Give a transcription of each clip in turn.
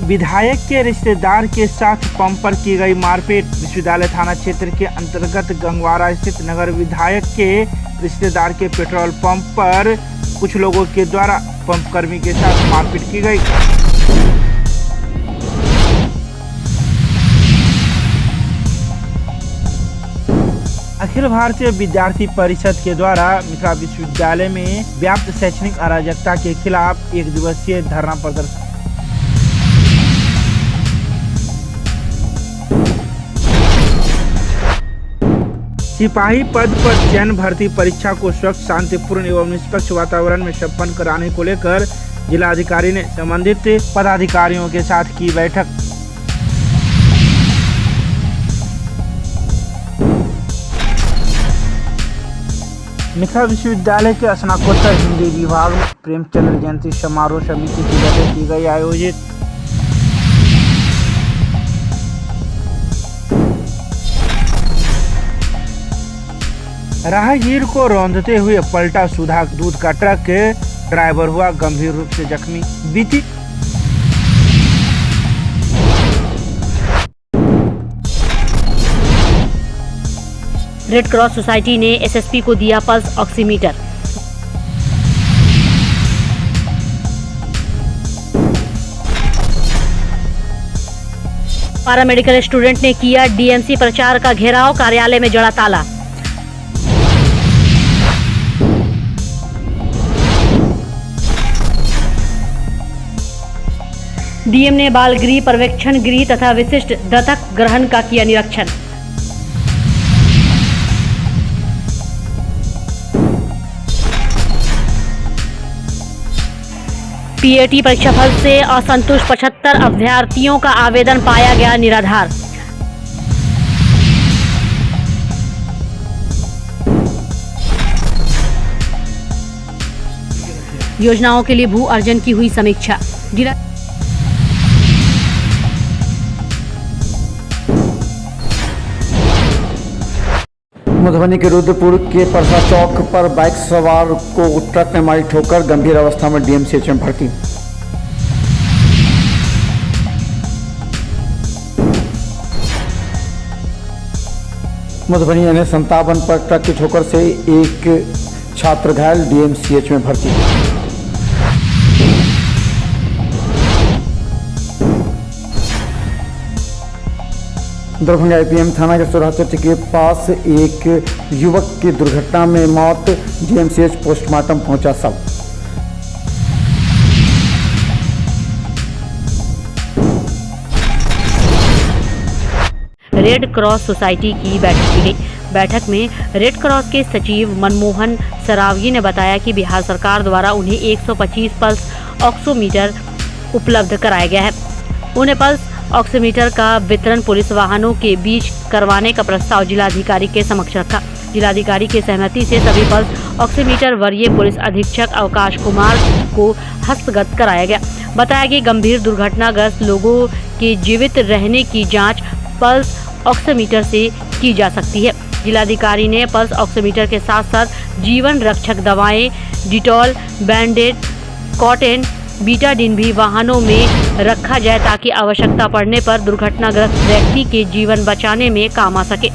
विधायक के रिश्तेदार के साथ पंप पर की गई मारपीट। विश्वविद्यालय थाना क्षेत्र के अंतर्गत गंगवारा स्थित नगर विधायक के रिश्तेदार के पेट्रोल पंप पर कुछ लोगों के द्वारा पंप कर्मी के साथ मारपीट की गई। अखिल भारतीय विद्यार्थी परिषद के द्वारा मिथिला विश्वविद्यालय में व्याप्त शैक्षणिक अराजकता के खिलाफ 1 दिवसीय धरना प्रदर्शन। सिपाही पद पर चयन भर्ती परीक्षा को स्वच्छ, शांतिपूर्ण एवं निष्पक्ष वातावरण में संपन्न कराने को लेकर जिलाधिकारी ने संबंधित पदाधिकारियों के साथ की बैठक। मिथिला विश्वविद्यालय के स्नातकोत्तर हिंदी विभाग में प्रेमचंद्र जयंती समारोह समिति की बैठक की गई आयोजित। राहगीर को रौंदते हुए पलटा सुधा दूध का ट्रक, ड्राइवर हुआ गंभीर रूप से जख्मी। बीती रेड क्रॉस सोसाइटी ने एसएसपी को दिया पल्स ऑक्सीमीटर। पैरामेडिकल स्टूडेंट ने किया डीएमसी प्रचार का घेराव, कार्यालय में जड़ा ताला। डीएम ने बाल गृह, पर्यवेक्षण गृह तथा विशिष्ट दत्तक ग्रहण का किया निरीक्षण। पीएटी परीक्षाफल से असंतुष्ट 75 अभ्यर्थियों का आवेदन पाया गया निराधार। योजनाओं के लिए भू अर्जन की हुई समीक्षा। मधुबनी के रुद्रपुर के परसा चौक पर बाइक सवार को ट्रक ने मारी ठोकर, गंभीर अवस्था में डीएमसीएच में भर्ती। मधुबनी N57 पर ट्रक की ठोकर से एक छात्र घायल, डीएमसीएच में भर्ती। दरभंगा आईपीएम थाना के सोराहचट्टी के पास एक युवक की दुर्घटना में मौत, डीएमसीएच पोस्टमार्टम पहुंचा शव। रेड क्रॉस सोसाइटी की बैठक की गई। बैठक में रेड क्रॉस के सचिव मनमोहन सरावगी ने बताया कि बिहार सरकार द्वारा उन्हें 125 पल्स ऑक्सीमीटर उपलब्ध कराया गया है। उन्हें पल्स ऑक्सीमीटर का वितरण पुलिस वाहनों के बीच करवाने का प्रस्ताव जिलाधिकारी के समक्ष रखा। जिलाधिकारी की सहमति से सभी पल्स ऑक्सीमीटर वरीय पुलिस अधीक्षक अवकाश कुमार को हस्तगत कराया गया। बताया कि गंभीर दुर्घटनाग्रस्त लोगों के जीवित रहने की जांच पल्स ऑक्सीमीटर से की जा सकती है। जिलाधिकारी ने पल्स ऑक्सीमीटर के साथ साथ जीवन रक्षक दवाएं, डिटॉल, बैंडेड, कॉटन, बीटाडिन भी वाहनों में रखा जाए ताकि आवश्यकता पड़ने पर दुर्घटनाग्रस्त व्यक्ति के जीवन बचाने में काम आ सके।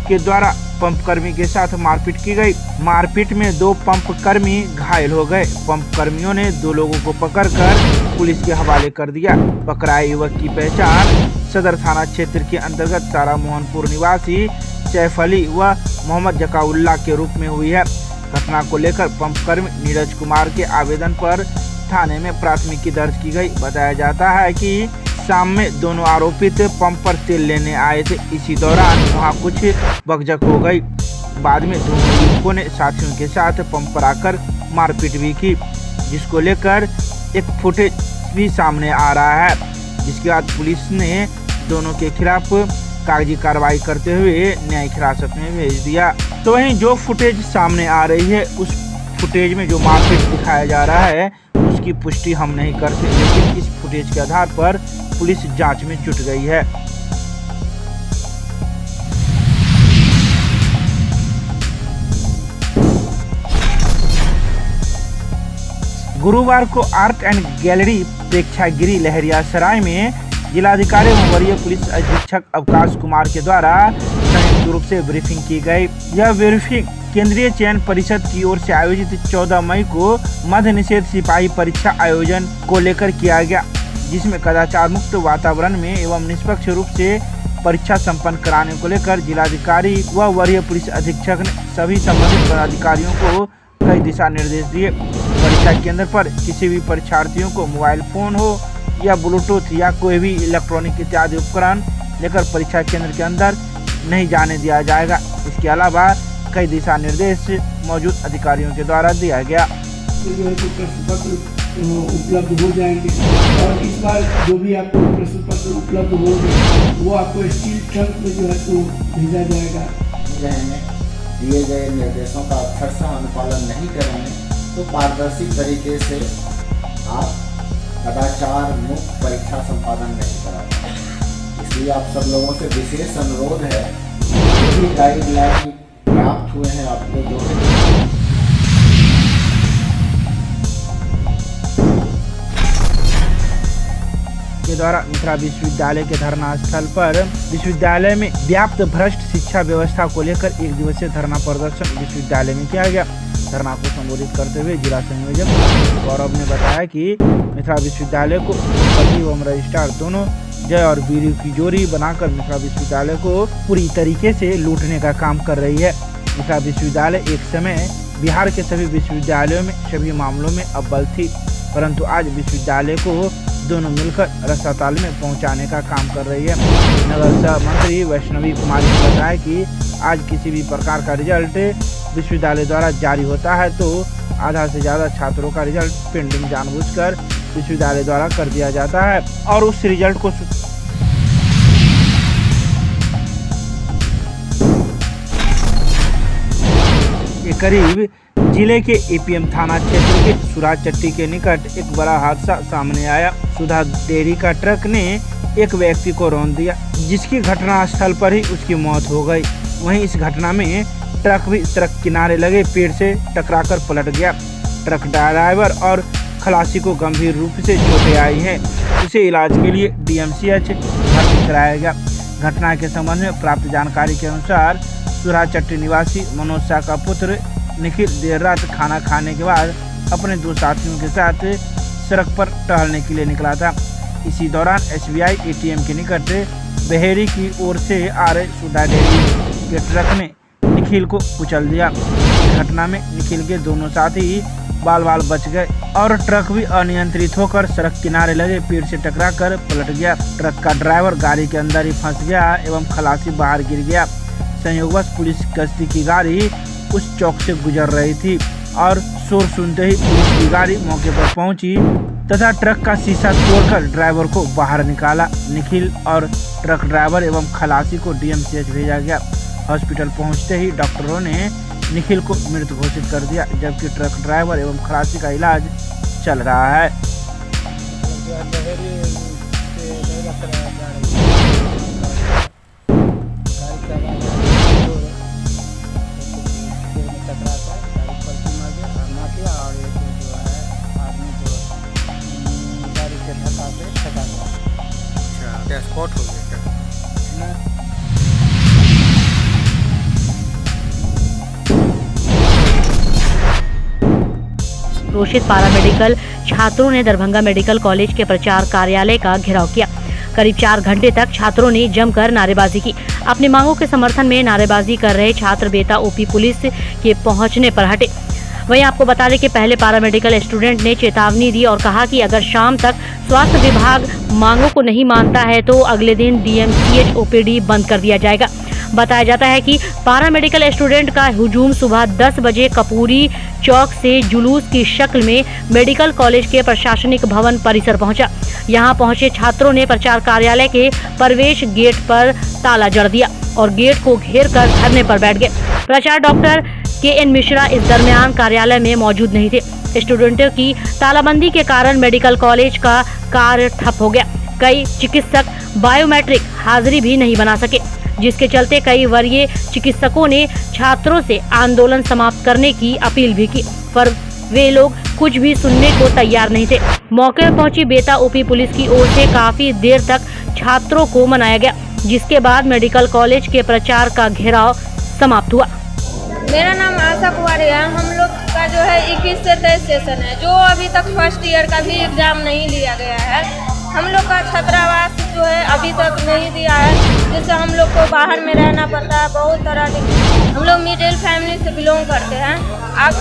के द्वारा पंप कर्मी के साथ मारपीट की गई। मारपीट में 2 पंप कर्मी घायल हो गए। पंप कर्मियों ने 2 लोगों को पकड़कर पुलिस के हवाले कर दिया। पकड़ाए युवक की पहचान सदर थाना क्षेत्र के अंतर्गत सारा मोहनपुर निवासी सैफ अली व मोहम्मद जकाउल्ला के रूप में हुई है। घटना को लेकर पंप कर्मी नीरज कुमार के आवेदन पर थाने में प्राथमिकी दर्ज की गई। बताया जाता है कि शाम में दोनों आरोपित पंप पर तेल लेने आए थे। इसी दौरान वहां कुछ बकझक हो गई। बाद में दोनों युवकों ने साथियों के साथ पंप पर आकर मारपीट भी की, जिसको लेकर एक फुटेज भी सामने आ रहा है। जिसके बाद पुलिस ने दोनों के खिलाफ कागजी कार्रवाई करते हुए न्यायिक हिरासत में भेज दिया। तो वहीं जो फुटेज सामने आ रही है, उस फुटेज में जो मारपीट दिखाया जा रहा है उसकी पुष्टि हम नहीं करते, लेकिन इस फुटेज के आधार पर पुलिस जांच में जुट गई है। गुरुवार को आर्ट एंड गैलरी प्रेक्षागृह लहरियासराय में जिलाधिकारी एवं वरीय पुलिस अधीक्षक अवकाश कुमार के द्वारा संयुक्त रूप से ब्रीफिंग की गई। यह ब्रीफिंग केंद्रीय चयन परिषद की ओर से आयोजित 14 मई को मध्य निषेध सिपाही परीक्षा आयोजन को लेकर किया गया, जिसमें कदाचार मुक्त वातावरण में एवं निष्पक्ष रूप से परीक्षा संपन्न कराने को लेकर जिलाधिकारी व वरीय पुलिस अधीक्षक ने सभी संबंधित पदाधिकारियों को कई दिशा निर्देश दिए। परीक्षा केंद्र पर किसी भी परीक्षार्थियों को मोबाइल फोन हो या ब्लूटूथ या कोई भी इलेक्ट्रॉनिक इत्यादि उपकरण लेकर परीक्षा केंद्र के अंदर नहीं जाने दिया जाएगा। इसके अलावा कई दिशा निर्देश मौजूद अधिकारियों के द्वारा दिया गया। प्रश्न पत्र उपलब्ध हो जाएंगे और इस बार जो भी आपको प्रश्न पत्र उपलब्ध होंगे वो आपको स्टील ट्रंक में जो है तो भेजा जाएगा। दिए गए निर्देशों का अक्षरशः अनुपालन नहीं करेंगे तो पारदर्शी तरीके से आप कदाचार मुक्त परीक्षा संपादन नहीं करा पाएंगे। इसलिए आप सब लोगों से विशेष अनुरोध है, जो भी गाइडलाइन प्राप्त हुए हैं आपको जो के द्वारा मिथिला विश्वविद्यालय के धरना स्थल पर विश्वविद्यालय में व्याप्त भ्रष्ट शिक्षा व्यवस्था को लेकर 1 दिवसीय धरना प्रदर्शन विश्वविद्यालय में किया गया। धरना को संबोधित करते हुए जिला संयोजक गौरव ने बताया कि मिथिला विश्वविद्यालय को पति एवं रजिस्ट्रार दोनों जय और वीरू की जोड़ी बनाकर मिथिला विश्वविद्यालय को पूरी तरीके से लूटने का काम कर रही है। मिथिला विश्वविद्यालय एक समय बिहार के सभी विश्वविद्यालयों में सभी मामलों में अव्वल थी, परंतु आज विश्वविद्यालय को दोनों मिलकर रसाताल में पहुंचाने का काम कर रही है। नगर सह मंत्री वैष्णवी कुमारी ने बताया कि आज किसी भी प्रकार का रिजल्ट विश्वविद्यालय द्वारा जारी होता है तो आधा से ज़्यादा छात्रों का रिजल्ट पेंडिंग जानबूझकर विश्वविद्यालय द्वारा कर दिया जाता है और उस रिजल्ट को करीब जिले के एपीएम थाना क्षेत्र के सुराज चट्टी के निकट एक बड़ा हादसा सामने आया। सुधा डेयरी का ट्रक ने एक व्यक्ति को रौंद दिया, जिसकी घटना स्थल पर ही उसकी मौत हो गई। वहीं इस घटना में ट्रक भी सड़क किनारे लगे पेड़ से टकराकर पलट गया। ट्रक ड्राइवर और खलासी को गंभीर रूप से चोटें आई हैं। उसे इलाज के लिए डीएमसीएच भर्ती कराया गया। घटना के संबंध में प्राप्त जानकारी के अनुसार सुराज चट्टी निवासी मनोज शाह का पुत्र निखिल देर रात खाना खाने के बाद अपने 2 साथियों के साथ सड़क पर टहलने के लिए निकला था। इसी दौरान एसबीआई एटीएम के निकट बहेरी की ओर से आ रहे सुधा डेयरी के ट्रक ने निखिल को कुचल दिया। घटना में निखिल के दोनों साथी बाल बच गए और ट्रक भी अनियंत्रित होकर सड़क किनारे लगे पेड़ से टकराकर पलट गया। ट्रक का ड्राइवर गाड़ी के अंदर ही फंस गया एवं खलासी बाहर गिर गया। संयोगवश पुलिस गश्ती की गाड़ी उस चौक से गुजर रही थी और शोर सुनते ही पुलिस की गाड़ी मौके पर पहुंची तथा ट्रक का शीशा तोड़कर ड्राइवर को बाहर निकाला। निखिल और ट्रक ड्राइवर एवं खलासी को डीएमसीएच भेजा गया। हॉस्पिटल पहुंचते ही डॉक्टरों ने निखिल को मृत घोषित कर दिया, जबकि ट्रक ड्राइवर एवं खलासी का इलाज चल रहा है। क्या स्पॉट हो गया क्या? रोषित पैरामेडिकल छात्रों ने दरभंगा मेडिकल कॉलेज के प्रचार कार्यालय का घेराव किया। करीब 4 घंटे तक छात्रों ने जमकर नारेबाजी की। अपनी मांगों के समर्थन में नारेबाजी कर रहे छात्र बेता ओपी पुलिस के पहुंचने पर हटे। वहीं आपको बता दें कि पहले पैरामेडिकल स्टूडेंट ने चेतावनी दी और कहा कि अगर शाम तक स्वास्थ्य विभाग मांगों को नहीं मानता है तो अगले दिन डीएमसीएच ओपीडी बंद कर दिया जाएगा। बताया जाता है कि पैरामेडिकल स्टूडेंट का हुजूम सुबह 10 बजे कपूरी चौक से जुलूस की शक्ल में मेडिकल कॉलेज के प्रशासनिक भवन परिसर पहुंचा। यहां पहुंचे छात्रों ने प्रचार कार्यालय के प्रवेश गेट पर ताला जड़ दिया और गेट को घेर कर धरने पर बैठ गए। प्रचार डॉक्टर KN मिश्रा इस दरमियान कार्यालय में मौजूद नहीं थे। स्टूडेंटों की तालाबंदी के कारण मेडिकल कॉलेज का कार्य ठप हो गया। कई चिकित्सक बायोमेट्रिक हाजिरी भी नहीं बना सके, जिसके चलते कई वरीय चिकित्सकों ने छात्रों से आंदोलन समाप्त करने की अपील भी की, पर वे लोग कुछ भी सुनने को तैयार नहीं थे। मौके पर पहुंची बेता ओपी पुलिस की ओर से काफी देर तक छात्रों को मनाया गया, जिसके बाद मेडिकल कॉलेज के प्रचार का घेराव समाप्त हुआ। मेरा नाम आशा कुमारी है। हम लोग का जो है 21 से 23 सेशन है, जो अभी तक फर्स्ट ईयर का भी एग्जाम नहीं लिया गया है। हम लोग का छात्रावास जो है अभी तक नहीं दिया है, जिससे हम लोग को बाहर में रहना पड़ता है। बहुत तरह के हम लोग मिडिल फैमिली से बिलोंग करते हैं। अब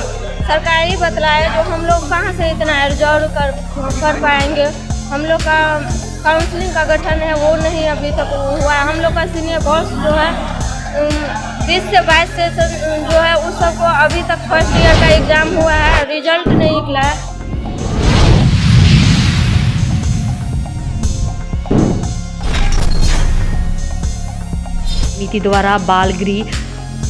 सरकार ही बतलाए जो हम लोग कहाँ से इतना रिजॉल्व कर पाएंगे। हम लोग का काउंसलिंग का गठन है वो नहीं अभी तक हुआ है। हम लोग का सीनियर बॉस जो है 20 से 22 सेशन जो है उस सबको अभी तक फर्स्ट ईयर का एग्जाम हुआ है, रिजल्ट नहीं निकला है। समिति द्वारा बाल गृह,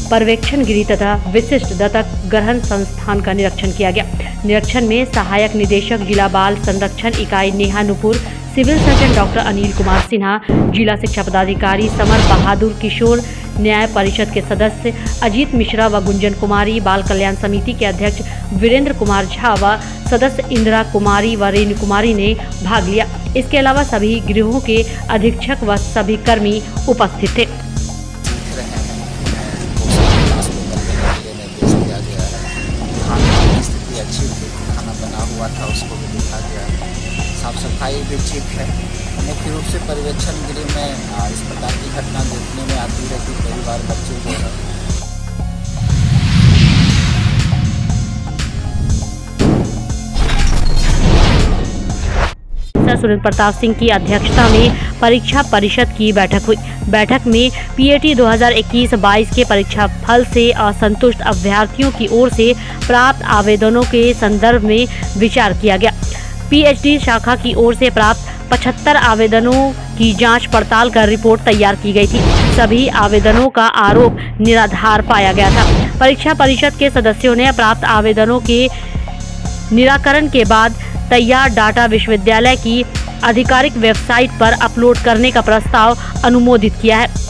पर्यवेक्षण गृह तथा विशिष्ट दत्तक ग्रहण संस्थान का निरीक्षण किया गया। निरीक्षण में सहायक निदेशक जिला बाल संरक्षण इकाई Neha Nupur, civil surgeon doctor Anil Kumar Sinha, जिला शिक्षा पदाधिकारी समर बहादुर, किशोर न्याय परिषद के सदस्य अजीत मिश्रा व गुंजन कुमारी, बाल कल्याण समिति के अध्यक्ष वीरेंद्र कुमार झा व सदस्य इंदिरा कुमारी व रेणु कुमारी ने भाग लिया। इसके अलावा सभी गृहों के अधीक्षक व सभी कर्मी उपस्थित थे। अच्छी थी, खाना बना हुआ था, उसको भी दिखा गया। साफ सफाई भी ठीक है। मुख्य रूप से पर्यवेक्षण गृह में इस प्रकार की घटना देखने में आती है कि कई बार बच्चे जो है सुरेंद्र प्रताप सिंह की अध्यक्षता में परीक्षा परिषद की बैठक हुई। बैठक में पीएटी 2021-22 के परीक्षा फल से असंतुष्ट अभ्यर्थियों की ओर से प्राप्त आवेदनों के संदर्भ में विचार किया गया। पीएचडी शाखा की ओर से प्राप्त 75 आवेदनों की जांच पड़ताल कर रिपोर्ट तैयार की गई थी। सभी आवेदनों का आरोप निराधार पाया गया था। परीक्षा परिषद के सदस्यों ने प्राप्त आवेदनों के निराकरण के बाद तैयार डाटा विश्वविद्यालय की आधिकारिक वेबसाइट पर अपलोड करने का प्रस्ताव अनुमोदित किया है।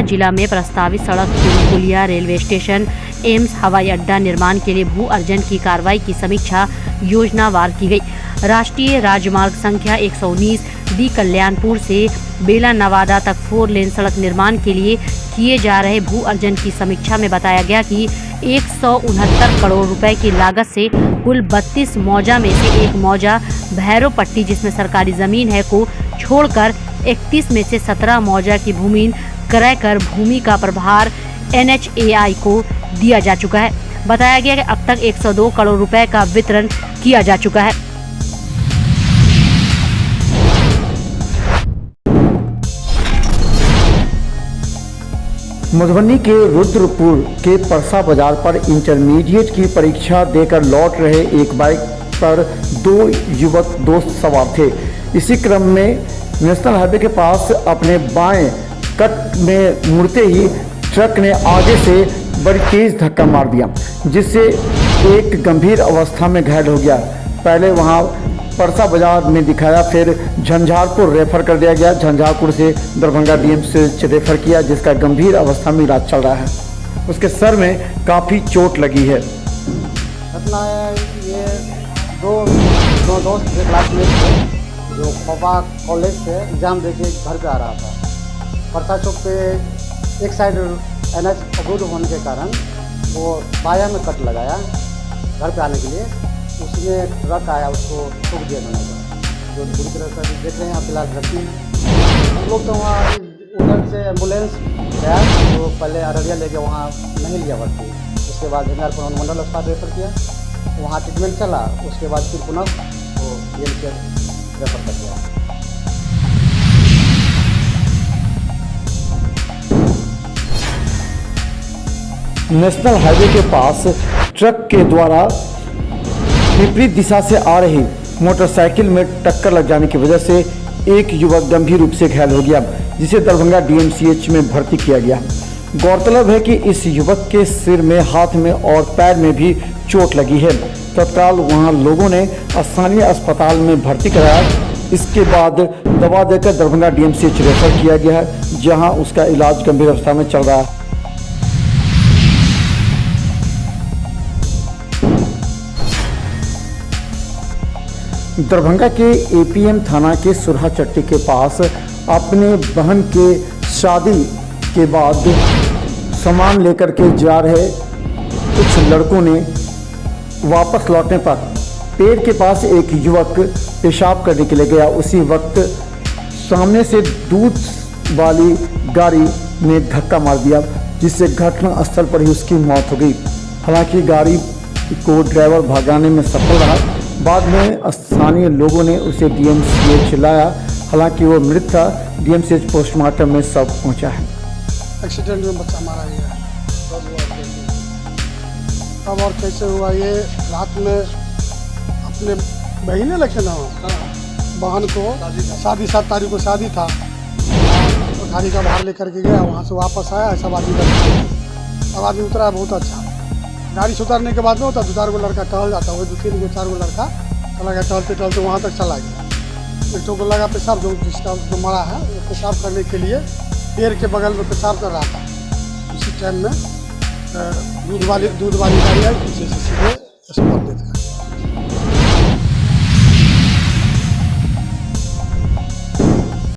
जिला में प्रस्तावित सड़क, पुलिया, रेलवे स्टेशन, एम्स, हवाई अड्डा निर्माण के लिए भू अर्जन की कार्रवाई की समीक्षा योजनावार की गई। राष्ट्रीय राजमार्ग संख्या 119 डी कल्याणपुर से बेला नवादा तक 4 लेन सड़क निर्माण के लिए किए जा रहे भू अर्जन की समीक्षा में बताया गया कि 169 करोड़ रुपए की लागत से कुल 32 मौजा में से एक मौजा भैरव पट्टी, जिसमें सरकारी जमीन है, को छोड़कर 31 में से 17 मौजा की भूमि क्रय कर भूमि का प्रभार NHAI को दिया जा चुका है। बताया गया कि अब तक 102 करोड़ रुपए का वितरण किया जा चुका है। मधुबनी के रुद्रपुर के परसा बाजार पर इंटरमीडिएट की परीक्षा देकर लौट रहे एक बाइक पर 2 युवक दोस्त सवार थे। इसी क्रम में नेशनल हाईवे के पास अपने बाएं कट में मुड़ते ही ट्रक ने आगे से बड़ी तेज धक्का मार दिया, जिससे एक गंभीर अवस्था में घायल हो गया। पहले वहां परसा बाजार में दिखाया, फिर झंझारपुर रेफर कर दिया गया। झंझारपुर से दरभंगा DMCH रेफर किया, जिसका गंभीर अवस्था में इलाज चल रहा है। उसके सर में काफ़ी चोट लगी है। घटना है ये दो दोस्त के क्लासमेट थे जो पपा कॉलेज से एग्ज़ाम देके घर पे आ रहा था। परसा चौक पे एक साइड NH अवरुद्ध होने के कारण वो बाया में कट लगाया घर पे आने के लिए। उसमें ट्रक आया, उसको ठोक दिया मैंने, जो बुरी तरह से देख रहे हैं। फिलहाल भर्ती हम लोग तो वहाँ उधर से एम्बुलेंस गया, तो पहले अररिया लेके वहाँ नहीं लिया भर्ती। उसके बाद झंझारपुर अनुमंडल अस्पताल रेफर किया, वहाँ ट्रीटमेंट चला। उसके बाद फिर पुनः वो DMCH रेफर कर दिया। नेशनल हाईवे के पास ट्रक के द्वारा विपरीत दिशा से आ रही मोटरसाइकिल में टक्कर लग जाने की वजह से एक युवक गंभीर रूप से घायल हो गया, जिसे दरभंगा DMCH में भर्ती किया गया। गौरतलब है कि इस युवक के सिर में, हाथ में और पैर में भी चोट लगी है। तत्काल वहां लोगों ने स्थानीय अस्पताल में भर्ती कराया। इसके बाद दवा देकर दरभंगा DMCH रेफर किया गया है, जहां उसका इलाज गंभीर अवस्था में चल रहा है। दरभंगा के APM थाना के सुरहा चट्टी के पास अपने बहन के शादी के बाद सामान लेकर के जा रहे कुछ लड़कों ने वापस लौटने पर पेड़ के पास एक युवक पेशाब करने के लिए गया। उसी वक्त सामने से दूध वाली गाड़ी ने धक्का मार दिया, जिससे घटनास्थल पर ही उसकी मौत हो गई। हालांकि गाड़ी को ड्राइवर भगाने में सफल रहा। बाद में स्थानीय लोगों ने उसे DMCH लाया। हालांकि वो मृत था। DMCH पोस्टमार्टम में सब पहुंचा है। एक्सीडेंट में बच्चा मारा गया है। कब और कैसे हुआ ये? रात में अपने महीने लगे ना बहन को शादी 7 तारीख को शादी था, तो गाड़ी का बाहर लेकर के गया। वहाँ से वापस आया, सब आदमी उतरा। बहुत अच्छा गाड़ी से उतारने के बाद में होता 2-4 गो लड़का टहल जाता, वही 2-3 गो 4 गो लड़का चला गया। टहलते वहाँ तक चला गया। एक को लगा पेशाब, जो मरा है वो पेशाब करने के लिए पेड़ के बगल में पेशाब कर रहा था। उसी टाइम में दूध वाली गाड़ी आई, पीछे से सीधे स्पॉट देता।